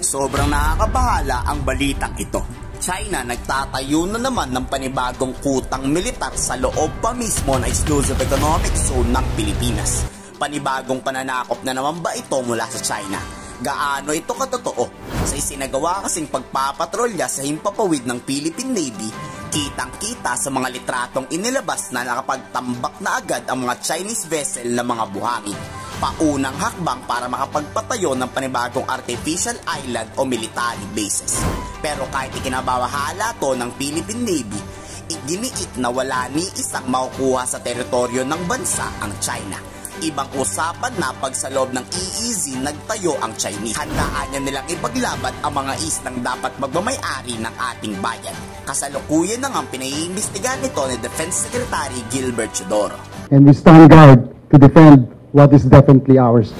Sobrang nakakabahala ang balitang ito. China nagtatayo na naman ng panibagong kutang militar sa loob pa mismo ng exclusive economic zone ng Pilipinas. Panibagong pananakop na naman ba ito mula sa China? Gaano ito katotoo? Sa isinagawa kasing pagpapatrolya sa himpapawid ng Philippine Navy, kitang-kita sa mga litratong inilabas na nakapagtambak na agad ang mga Chinese vessel na mga buhangin. Paunang hakbang para makapagpatayo ng panibagong artificial island o military bases. Pero kahit ikinabawahala to ng Philippine Navy, iginiit na wala ni isang makukuha sa teritoryo ng bansa ang China. Ibang usapan na pag sa loob ng EEZ nagtayo ang Chinese. Handaan niya nilang ipaglaban ang mga islang dapat magmamay-ari ng ating bayan. Kasalukuyan na ang pinaiimbestigahan nito ni Defense Secretary Gilbert Chodoro. And we stand guard to defend what is definitely ours.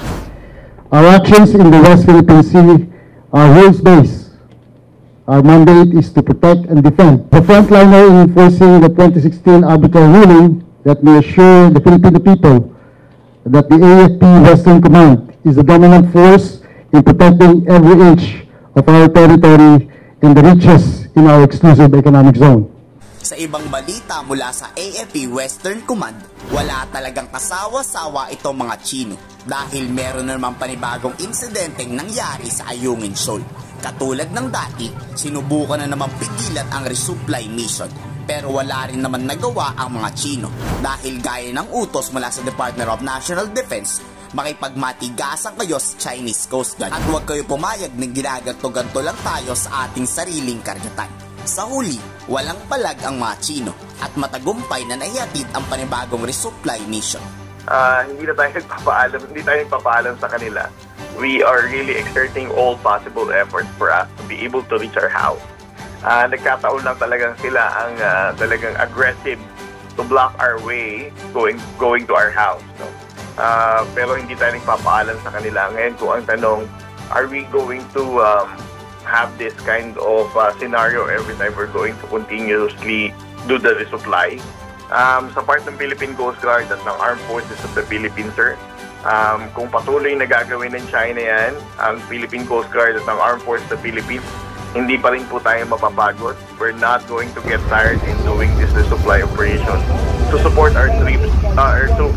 Our actions in the West Philippine Sea are rules-based. Our mandate is to protect and defend. The frontliner in enforcing the 2016 arbitral ruling that may assure the Filipino people that the AFP Western Command is the dominant force in protecting every inch of our territory and the reaches in our exclusive economic zone. Sa ibang balita mula sa AFP Western Command, wala talagang kasawa-sawa itong mga Chino dahil meron na naman panibagong insidenteng nangyari sa Ayungin Shoal. Katulad ng dati, sinubukan na naman pigilan ang resupply mission. Pero wala rin naman nagawa ang mga Chino dahil gaya ng utos mula sa Department of National Defense, makipagmatigasan kayo sa Chinese Coast Guard at huwag kayo pumayag na ginaganto-ganto lang tayo sa ating sariling karagatan. Sa huli, walang palag ang mga Chino at matagumpay na naihatid ang panibagong resupply mission. Hindi tayo nagpapaalam sa kanila. We are really exerting all possible efforts for us to be able to reach our house. Nagkataon lang talagang sila ang talagang aggressive to block our way going to our house. No? Pero hindi tayo nagpapaalam sa kanila. Ngayon kung ang tanong, are we going to have this kind of scenario every time we're going to continuously do the resupply? Sa part ng Philippine Coast Guard at ng Armed Forces of the Philippines, sir, kung patuloy na gagawin ng China yan, ang Philippine Coast Guard at ng Armed Forces of the Philippines, hindi pa rin po tayo mapapagod. We're not going to get tired in doing this resupply operation to support our troops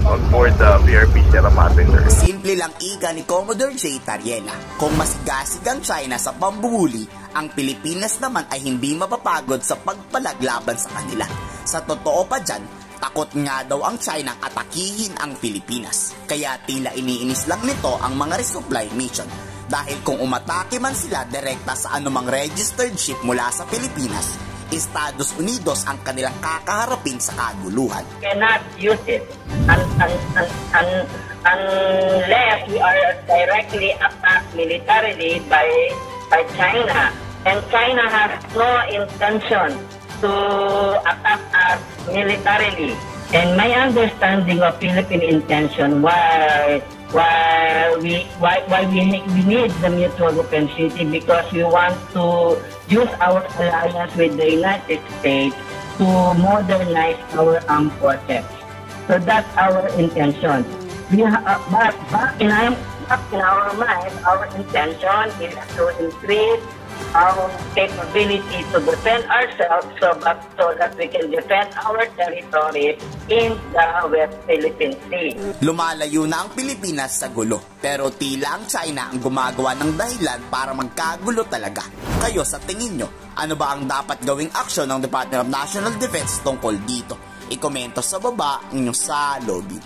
on board the BRP Sierra Madre. Simple lang ika ni Commodore J. Tariela. Kung masigasig ang China sa pambuhuli, ang Pilipinas naman ay hindi mapapagod sa pagpalaglaban sa kanila. Sa totoo pa dyan, takot nga daw ang China atakihin ang Pilipinas. Kaya tila iniinis lang nito ang mga resupply mission. Dahil kung umatake man sila direkta sa anumang registered ship mula sa Pilipinas, Estados Unidos ang kanilang kakaharapin sa kaguluhan. Cannot use it unless we are directly attacked militarily by China. And China has no intention to attack us militarily. And my understanding of Philippine intention why we need the mutual offensive because we want to use our alliance with the United States to modernize our armed forces. So that's our intention. But back in our mind, our intention is to increase our capability to defend ourselves so that we can defend our territory in the West Philippine Sea. Lumalayo na ang Pilipinas sa gulo, pero tila ang China ang gumagawa ng dahilan para magkagulo talaga. Kayo sa tingin nyo, ano ba ang dapat gawing aksyon ng Department of National Defense tungkol dito? I-komento sa baba ang inyong salobin.